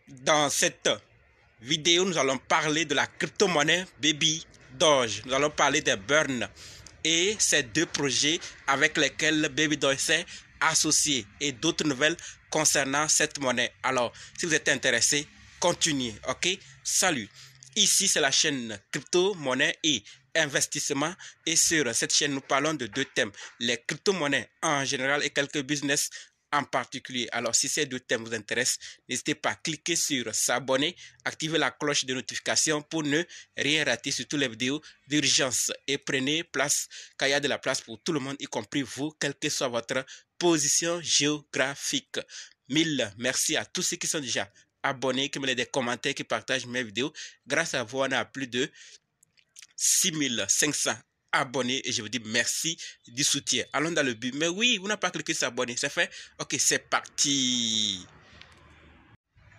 Dans cette vidéo, nous allons parler de la crypto-monnaie Baby Doge. Nous allons parler des burns et ces deux projets avec lesquels Baby Doge s'est associé et d'autres nouvelles concernant cette monnaie. Alors, si vous êtes intéressé, continuez, ok? Salut! Ici, c'est la chaîne crypto-monnaie et investissement. Et sur cette chaîne, nous parlons de deux thèmes. Les crypto-monnaies en général et quelques business en particulier. Alors, si ces deux thèmes vous intéressent, n'hésitez pas à cliquer sur s'abonner, activer la cloche de notification pour ne rien rater sur toutes les vidéos d'urgence. Et prenez place, car il y a de la place pour tout le monde, y compris vous, quelle que soit votre position géographique. Mille merci à tous ceux qui sont déjà abonnés, qui me laissent des commentaires, qui partagent mes vidéos. Grâce à vous, on a plus de 6500 abonnés et je vous dis merci du soutien. Allons dans le but. Mais oui, vous n'avez pas cliqué sur s'abonner. C'est fait? Ok, c'est parti.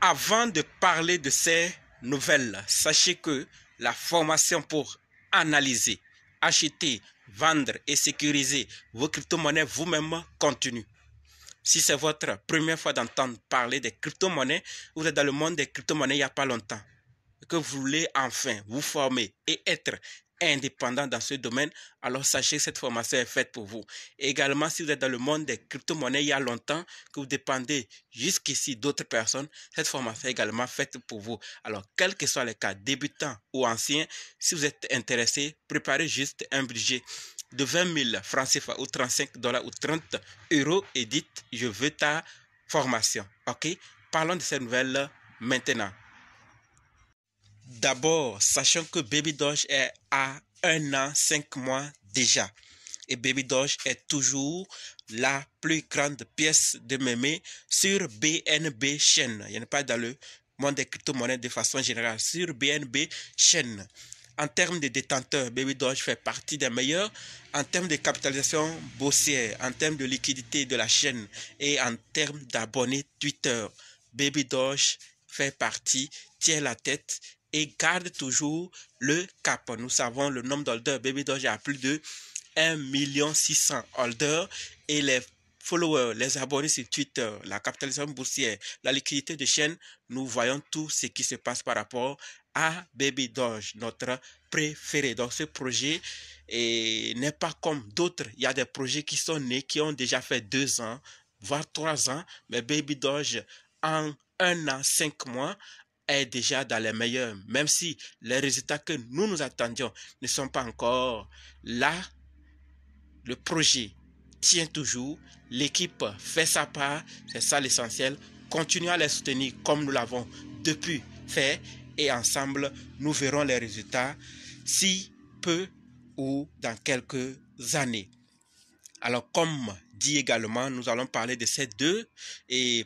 Avant de parler de ces nouvelles, sachez que la formation pour analyser, acheter, vendre et sécuriser vos crypto-monnaies vous-même continue. Si c'est votre première fois d'entendre parler des crypto-monnaies, vous êtes dans le monde des crypto-monnaies il n'y a pas longtemps, que vous voulez enfin vous former et être indépendant dans ce domaine, alors sachez que cette formation est faite pour vous. Également, si vous êtes dans le monde des crypto-monnaies il y a longtemps, que vous dépendez jusqu'ici d'autres personnes, cette formation est également faite pour vous. Alors, quel que soit les cas, débutants ou anciens, si vous êtes intéressé, préparez juste un budget de 20 000 francs CFA ou 35 dollars ou 30 euros et dites, je veux ta formation. Ok? Parlons de cette nouvelle maintenant. D'abord, sachant que Baby Doge est à 1 an, 5 mois déjà. Et Baby Doge est toujours la plus grande pièce de mémé sur BNB Chain. Il n'y a pas dans le monde des crypto-monnaies de façon générale. Sur BNB Chain. En termes de détenteurs, Baby Doge fait partie des meilleurs. En termes de capitalisation boursière, en termes de liquidité de la chaîne et en termes d'abonnés Twitter, Baby Doge fait partie, tient la tête et garde toujours le cap. Nous savons le nombre d'holders. Baby Doge a plus de 1 600 000 holders et les followers, les abonnés sur Twitter, la capitalisation boursière, la liquidité de chaîne, nous voyons tout ce qui se passe par rapport à Baby Doge, notre préféré. Donc ce projet n'est pas comme d'autres. Il y a des projets qui sont nés, qui ont déjà fait 2 ans, voire 3 ans, mais Baby Doge en 1 an, 5 mois, est déjà dans les meilleurs, même si les résultats que nous attendions ne sont pas encore là. Le projet tient toujours, l'équipe fait sa part, c'est ça l'essentiel. Continuons à les soutenir comme nous l'avons depuis fait et ensemble, nous verrons les résultats si peu ou dans quelques années. Alors, comme dit également, nous allons parler de ces deux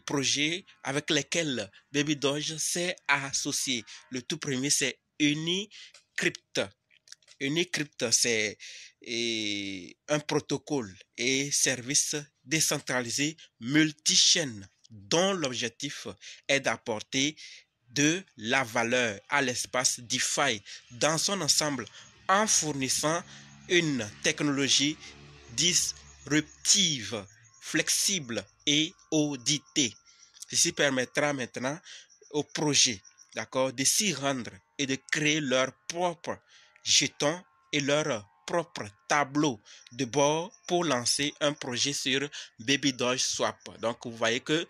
projets avec lesquels Baby Doge s'est associé. Le tout premier, c'est Unicrypt. Unicrypt, c'est un protocole et service décentralisé multi-chaîne dont l'objectif est d'apporter de la valeur à l'espace DeFi dans son ensemble en fournissant une technologie disruptive, flexible et auditée. Ceci permettra maintenant aux projets, d'accord, de s'y rendre et de créer leur propre jetons et leur propre tableau de bord pour lancer un projet sur Baby Doge Swap. Donc, vous voyez que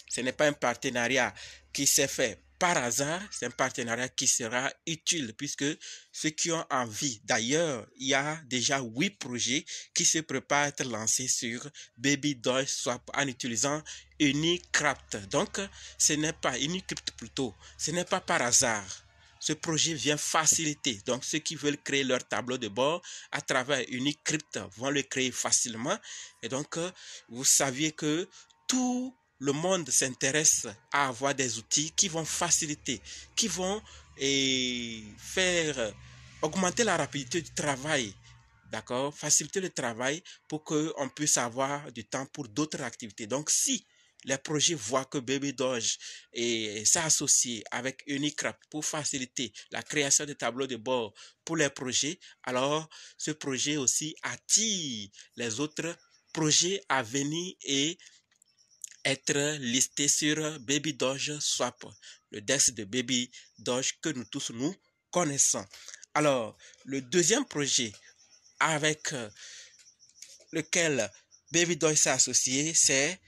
ce n'est pas un partenariat qui s'est fait par hasard, c'est un partenariat qui sera utile puisque ceux qui ont envie, d'ailleurs, il y a déjà 8 projets qui se préparent à être lancés sur Baby Doge Swap en utilisant Unicrypt. Donc, ce n'est pas Unicrypt plutôt, ce n'est pas par hasard. Ce projet vient faciliter. Donc, ceux qui veulent créer leur tableau de bord à travers Unicrypt vont le créer facilement. Et donc, vous saviez que tout le monde s'intéresse à avoir des outils qui vont faciliter, qui vont faire augmenter la rapidité du travail. D'accord? Faciliter le travail pour qu'on puisse avoir du temps pour d'autres activités. Donc, si les projets voient que Baby Doge s'est associé avec Unicrypt pour faciliter la création de tableaux de bord pour les projets, alors ce projet aussi attire les autres projets à venir et être listé sur Baby Doge Swap, le DEX de Baby Doge que nous tous nous connaissons. Alors, le deuxième projet avec lequel Baby Doge s'est associé, c'est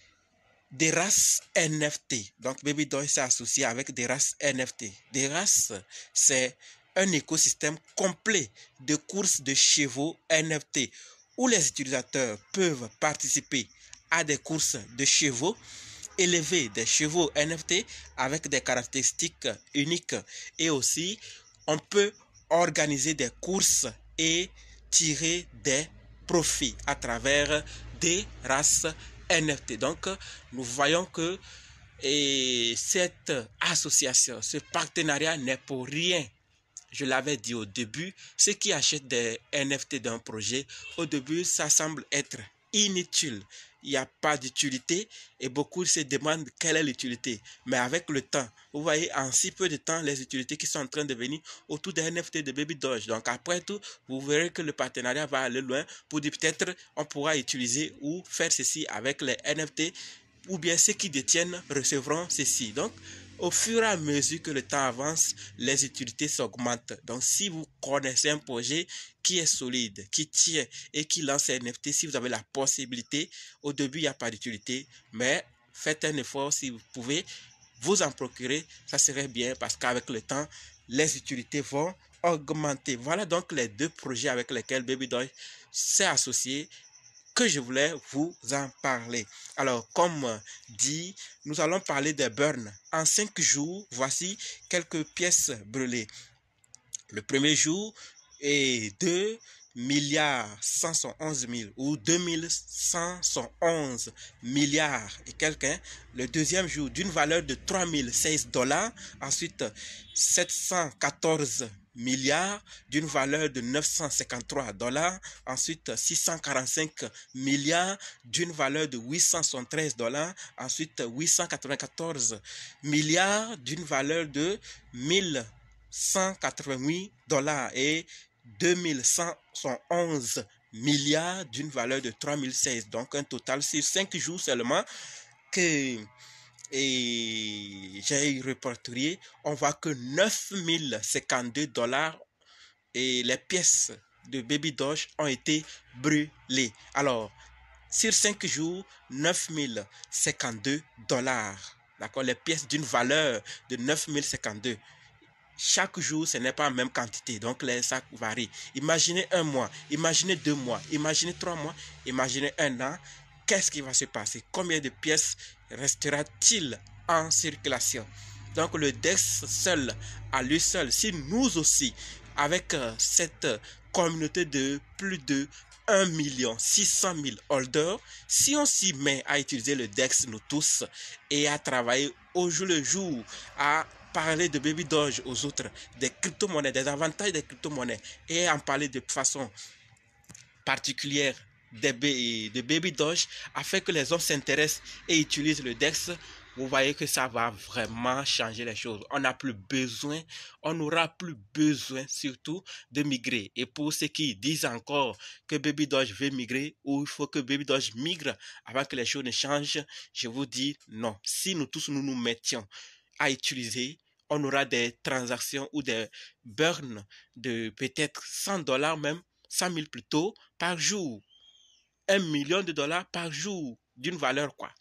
Deras NFT. Donc, Baby Doge s'est associé avec Deras NFT. Deras, c'est un écosystème complet de courses de chevaux NFT où les utilisateurs peuvent participer à des courses de chevaux, élever des chevaux NFT avec des caractéristiques uniques et aussi on peut organiser des courses et tirer des profits à travers des races NFT. Donc, nous voyons que cette association, ce partenariat n'est pour rien. Je l'avais dit au début, ceux qui achètent des NFT d'un projet, au début, ça semble être inutile. Il n'y a pas d'utilité et beaucoup se demandent quelle est l'utilité. Mais avec le temps, vous voyez, en si peu de temps, les utilités qui sont en train de venir autour des NFT de Baby Doge. Donc après tout, vous verrez que le partenariat va aller loin pour dire peut-être on pourra utiliser ou faire ceci avec les NFT ou bien ceux qui détiennent recevront ceci. Donc, au fur et à mesure que le temps avance, les utilités s'augmentent. Donc, si vous connaissez un projet qui est solide, qui tient et qui lance un NFT, si vous avez la possibilité, au début, il n'y a pas d'utilité, mais faites un effort si vous pouvez vous en procurer, ça serait bien parce qu'avec le temps, les utilités vont augmenter. Voilà donc les deux projets avec lesquels Baby Doge s'est associé que je voulais vous en parler. Alors, comme dit, nous allons parler des burns. En 5 jours, voici quelques pièces brûlées. Le premier jour est 2 milliards 111 000 ou 2111 milliards et quelqu'un. Le deuxième jour d'une valeur de 3016 $. Ensuite, 714 milliards d'une valeur de 953 $. Ensuite, 645 milliards d'une valeur de 873 $. Ensuite, 894 milliards d'une valeur de 1188 $ et 2111 milliards d'une valeur de 3016. Donc un total sur 5 jours seulement que j'ai répertorié, on voit que 9052 $ et les pièces de Baby Doge ont été brûlées. Alors, sur 5 jours, 9052 $. D'accord, les pièces d'une valeur de 9052. Chaque jour, ce n'est pas la même quantité, donc les sacs varient. Imaginez un mois, imaginez 2 mois, imaginez 3 mois, imaginez un an. Qu'est-ce qui va se passer? Combien de pièces restera-t-il en circulation? Donc le DEX seul, à lui seul, si nous aussi, avec cette communauté de plus de 1 600 000 holders, si on s'y met à utiliser le DEX, nous tous, et à travailler au jour le jour, à parler de Baby Doge aux autres, des crypto-monnaies, des avantages des crypto-monnaies, et en parler de façon particulière de Baby Doge, afin que les hommes s'intéressent et utilisent le DEX, vous voyez que ça va vraiment changer les choses. On n'a plus besoin, on n'aura plus besoin surtout de migrer. Et pour ceux qui disent encore que Baby Doge veut migrer ou il faut que Baby Doge migre avant que les choses ne changent, je vous dis non. Si nous tous nous mettions à utiliser, on aura des transactions ou des burns de peut-être 100 $ même, 100 000 plutôt, par jour. 1 million de $ par jour d'une valeur quoi.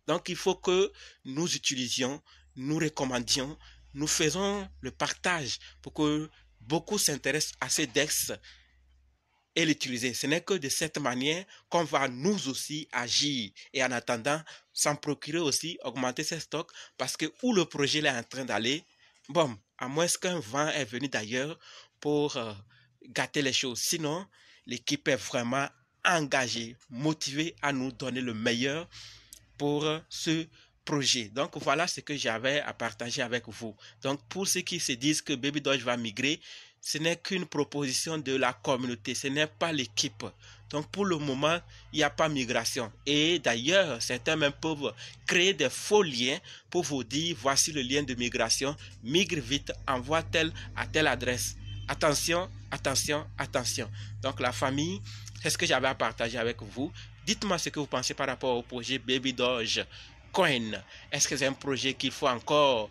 Donc, il faut que nous utilisions, nous recommandions, nous faisons le partage pour que beaucoup s'intéressent à ces DEX et l'utiliser. Ce n'est que de cette manière qu'on va nous aussi agir. Et en attendant, s'en procurer aussi, augmenter ses stocks parce que où le projet est en train d'aller, bon, à moins qu'un vent est venu d'ailleurs pour gâter les choses. Sinon, l'équipe est vraiment engagée, motivée à nous donner le meilleur pour ce projet. Donc voilà ce que j'avais à partager avec vous. Donc pour ceux qui se disent que Baby Doge va migrer, ce n'est qu'une proposition de la communauté, ce n'est pas l'équipe. Donc pour le moment, il n'y a pas migration. Et d'ailleurs, certains même peuvent créer des faux liens pour vous dire voici le lien de migration, migre vite, envoie tel à telle adresse. Attention, attention, attention. Donc la famille, c'est ce que j'avais à partager avec vous. Dites-moi ce que vous pensez par rapport au projet Baby Doge Coin. Est-ce que c'est un projet qu'il faut encore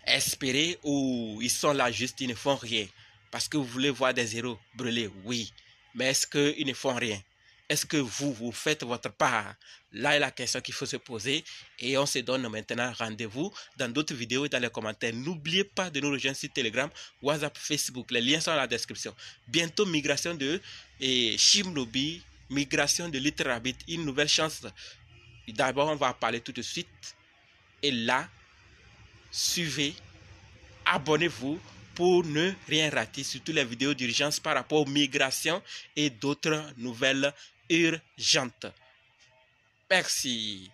espérer ou ils sont là juste, ils ne font rien? Parce que vous voulez voir des héros brûler, oui. Mais est-ce qu'ils ne font rien? Est-ce que vous faites votre part? Là est la question qu'il faut se poser. Et on se donne maintenant rendez-vous dans d'autres vidéos et dans les commentaires. N'oubliez pas de nous rejoindre sur Telegram, WhatsApp, Facebook. Les liens sont dans la description. Bientôt, migration de Shimnobi, migration de Little Rabbit, une nouvelle chance. D'abord, on va parler tout de suite. Et là, suivez, abonnez-vous pour ne rien rater, surtout les vidéos d'urgence par rapport aux migrations et d'autres nouvelles urgentes. Merci.